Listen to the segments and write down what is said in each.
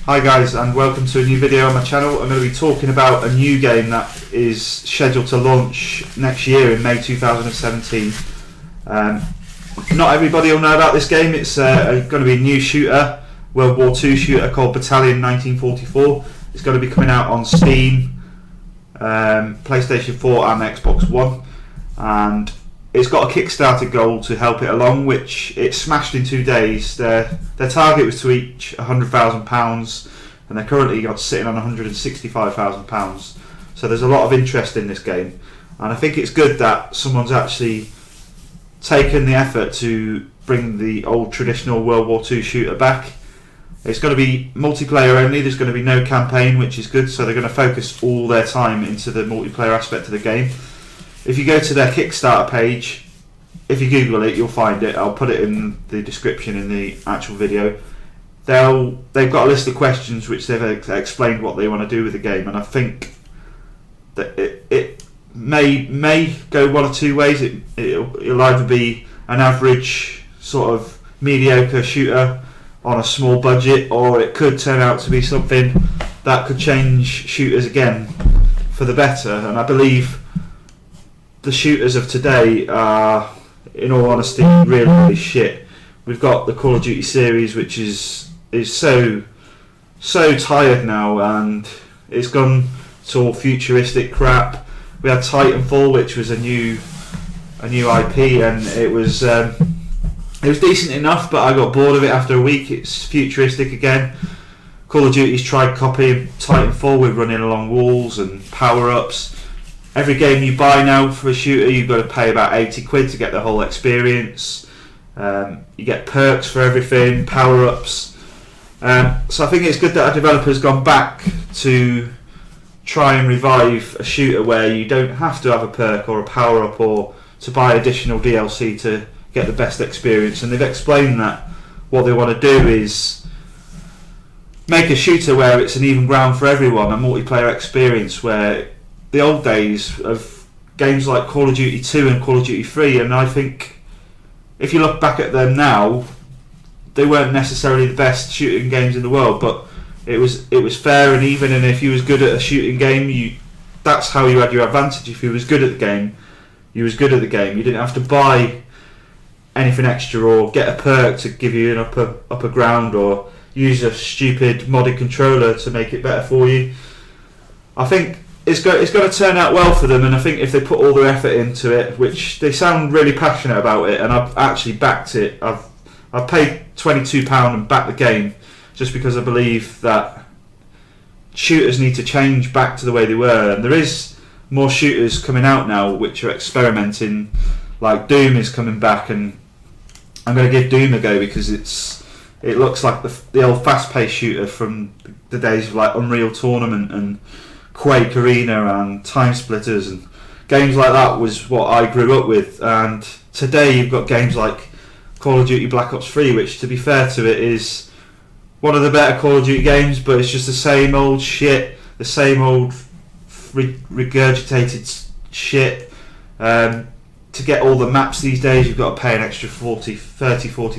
Hi guys, and welcome to a new video on my channel. I'm going to be talking about a new game that is scheduled to launch next year in May 2017. Not everybody will know about this game. It's going to be a new shooter, World War II shooter called Battalion 1944. It's going to be coming out on Steam, PlayStation 4 and Xbox One, and it's got a Kickstarter goal to help it along, which it smashed in 2 days. Their target was to reach £100,000, and they're currently sitting on £165,000. So there's a lot of interest in this game, and I think it's good that someone's actually taken the effort to bring the old traditional World War II shooter back. It's going to be multiplayer only. There's going to be no campaign, which is good. So they're going to focus all their time into the multiplayer aspect of the game. If you go to their Kickstarter page, if you Google it, you'll find it. I'll put it in the description in the actual video. They've got a list of questions which they've explained what they want to do with the game, and I think that it may go one or two ways. It'll either be an average sort of mediocre shooter on a small budget, or it could turn out to be something that could change shooters again for the better. And I believe the shooters of today are, in all honesty, really shit. We've got the Call of Duty series, which is so tired now, and it's gone to all futuristic crap. We had Titanfall, which was a new IP, and it was decent enough, but I got bored of it after a week. It's futuristic again. Call of Duty's tried copying Titanfall with running along walls and power-ups. Every game you buy now for a shooter, you've got to pay about 80 quid to get the whole experience. You get perks for everything, power-ups. So I think it's good that a developer's gone back to try and revive a shooter where you don't have to have a perk or a power-up or to buy additional DLC to get the best experience. And they've explained that what they want to do is make a shooter where it's an even ground for everyone, a multiplayer experience where the old days of games like Call of Duty 2 and Call of Duty 3, and I think if you look back at them now, they weren't necessarily the best shooting games in the world, but it was fair and even, and if you was good at a shooting game, that's how you had your advantage. If you was good at the game, you was good at the game. You didn't have to buy anything extra or get a perk to give you an upper ground or use a stupid modded controller to make it better for you. I think it's going to turn out well for them, and I think if they put all their effort into it, which they sound really passionate about it, and I've actually backed it. I've paid £22 and backed the game just because I believe that shooters need to change back to the way they were, and there is more shooters coming out now which are experimenting. Like Doom is coming back, and I'm going to give Doom a go because it looks like the old fast-paced shooter from the days of like Unreal Tournament and Quake Arena and Time Splitters, and games like that was what I grew up with. And today you've got games like Call of Duty Black Ops 3, which, to be fair to it, is one of the better Call of Duty games, but it's just the same old shit, the same old regurgitated shit. To get all the maps these days, you've got to pay an extra 40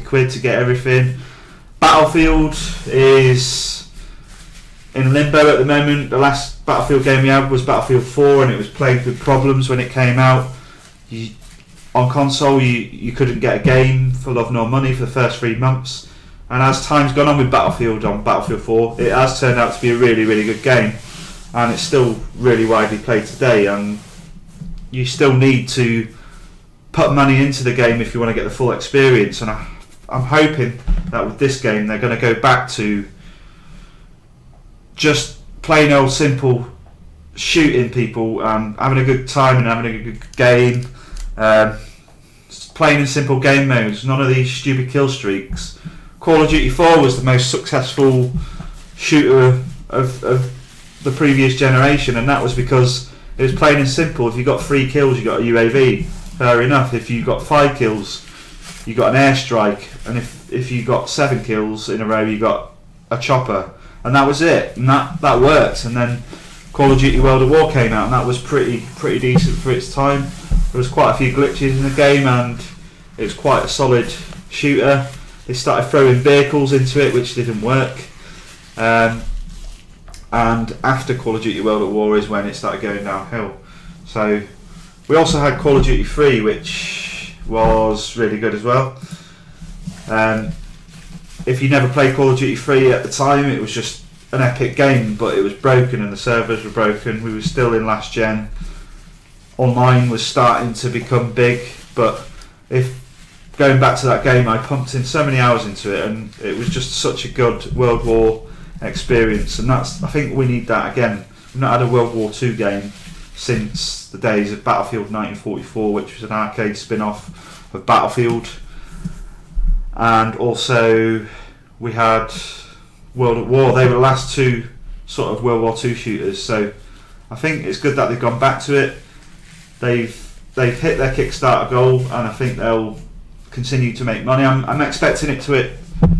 quid to get everything. Battlefield is in limbo at the moment. The last Battlefield game we had was Battlefield 4, and it was plagued with problems when it came out. On console, you couldn't get a game for love nor money for the first 3 months. And as time's gone on with Battlefield on Battlefield 4, it has turned out to be a really, really good game, and it's still really widely played today. And you still need to put money into the game if you want to get the full experience. And I'm hoping that with this game they're going to go back to just plain old simple shooting people and having a good time and having a good game. Plain and simple game modes, none of these stupid kill streaks. Call of Duty 4 was the most successful shooter of the previous generation, and that was because it was plain and simple. If you got 3 kills, you got a UAV. Fair enough. If you got 5 kills, you got an airstrike, and if you got 7 kills in a row, you got a chopper, and that was it. And that worked. And then Call of Duty World at War came out, and that was pretty decent for its time. There was quite a few glitches in the game, and it was quite a solid shooter. They started throwing vehicles into it, which didn't work. and after Call of Duty World at War is when it started going downhill. So we also had Call of Duty 3, which was really good as well. If you never played Call of Duty 3 at the time, it was just an epic game, but it was broken and the servers were broken. We were still in last gen. Online was starting to become big, but going back to that game, I pumped in so many hours into it, and it was just such a good World War experience. And I think we need that again. We've not had a World War II game since the days of Battlefield 1944, which was an arcade spin-off of Battlefield. And also we had World at War. They were the last two sort of World War II shooters, so I think it's good that they've gone back to it. They've hit their Kickstarter goal, and I think they'll continue to make money. I'm expecting it to hit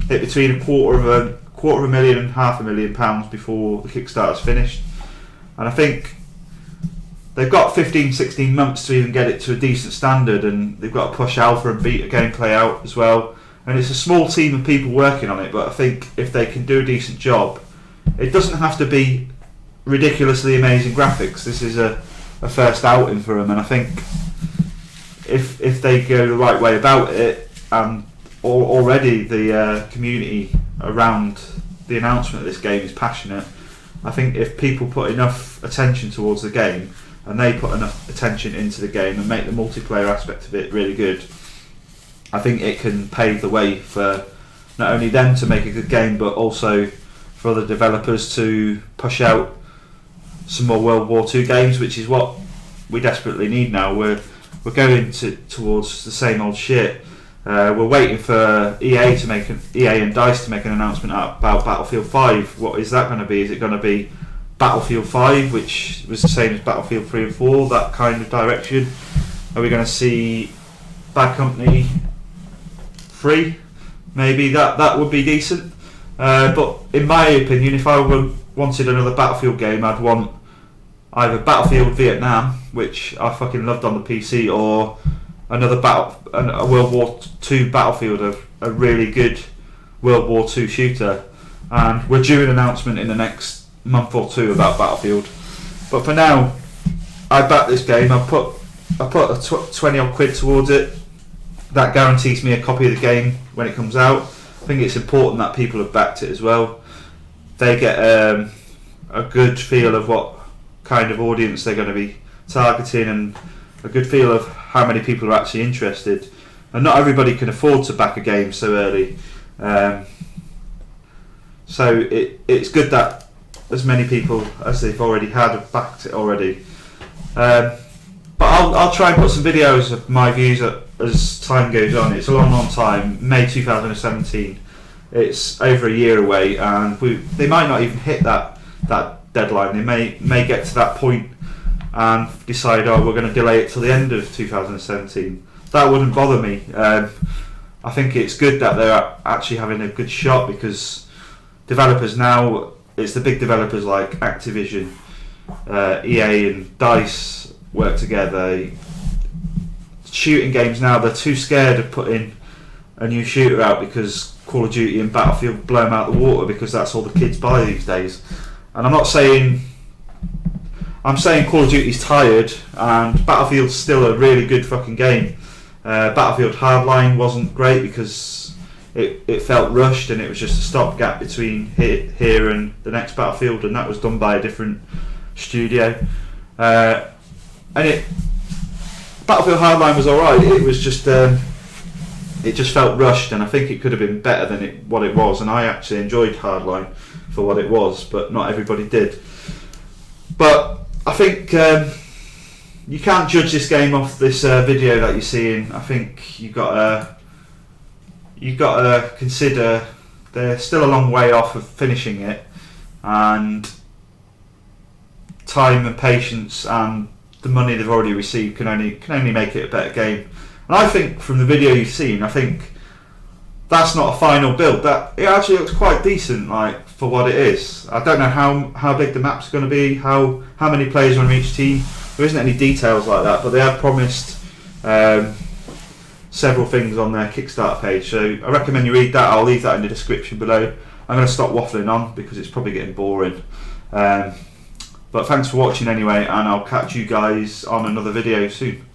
between a quarter of a million and £500,000 before the Kickstarter's finished, and I think they've got 15-16 months to even get it to a decent standard, and they've got to push alpha and beta gameplay out as well. And it's a small team of people working on it, but I think if they can do a decent job, it doesn't have to be ridiculously amazing graphics. This is a first outing for them, and I think if they go the right way about it, and already the community around the announcement of this game is passionate, I think if people put enough attention towards the game, and they put enough attention into the game and make the multiplayer aspect of it really good, I think it can pave the way for not only them to make a good game, but also for other developers to push out some more World War II games, which is what we desperately need now. We're going towards the same old shit. We're waiting for EA and DICE to make an announcement about Battlefield 5. What is that going to be? Is it going to be Battlefield 5, which was the same as Battlefield 3 and 4, that kind of direction? Are we going to see Bad Company 3? Maybe that would be decent. But in my opinion, if I wanted another Battlefield game, I'd want either Battlefield Vietnam, which I fucking loved on the PC, or another a World War II Battlefield, a really good World War II shooter. And we're due an announcement in the next month or two about Battlefield. But for now, I back this game. I put a 20 odd quid towards it. That guarantees me a copy of the game when it comes out. I think it's important that people have backed it as well. They get a good feel of what kind of audience they're going to be targeting, and a good feel of how many people are actually interested. And not everybody can afford to back a game so early. So it's good that as many people as they've already had have backed it already. But I'll try and put some videos of my views as time goes on. It's a long time. May 2017. It's over a year away, and they might not even hit that deadline. They may get to that point and decide, we're going to delay it till the end of 2017. That wouldn't bother me. I think it's good that they're actually having a good shot, because developers now, it's the big developers like Activision, EA and DICE work together. Shooting games now, they're too scared of putting a new shooter out because Call of Duty and Battlefield blow them out the water, because that's all the kids buy these days. And I'm saying Call of Duty's tired, and Battlefield's still a really good fucking game. Battlefield Hardline wasn't great because it felt rushed, and it was just a stopgap between here and the next Battlefield, and that was done by a different studio. Battlefield Hardline was alright. It was just it just felt rushed, and I think it could have been better than what it was. And I actually enjoyed Hardline for what it was, but not everybody did. But I think you can't judge this game off this video that you're seeing. I think you've got to consider they're still a long way off of finishing it, and time and patience and the money they've already received can only make it a better game. And I think from the video you've seen, I think that's not a final build. That it actually looks quite decent, like, for what it is. I don't know how big the map's going to be, how many players are on each team. There isn't any details like that, but they have promised several things on their Kickstarter page, so I recommend you read that. I'll leave that in the description below. I'm going to stop waffling on because it's probably getting boring. But thanks for watching anyway, and I'll catch you guys on another video soon.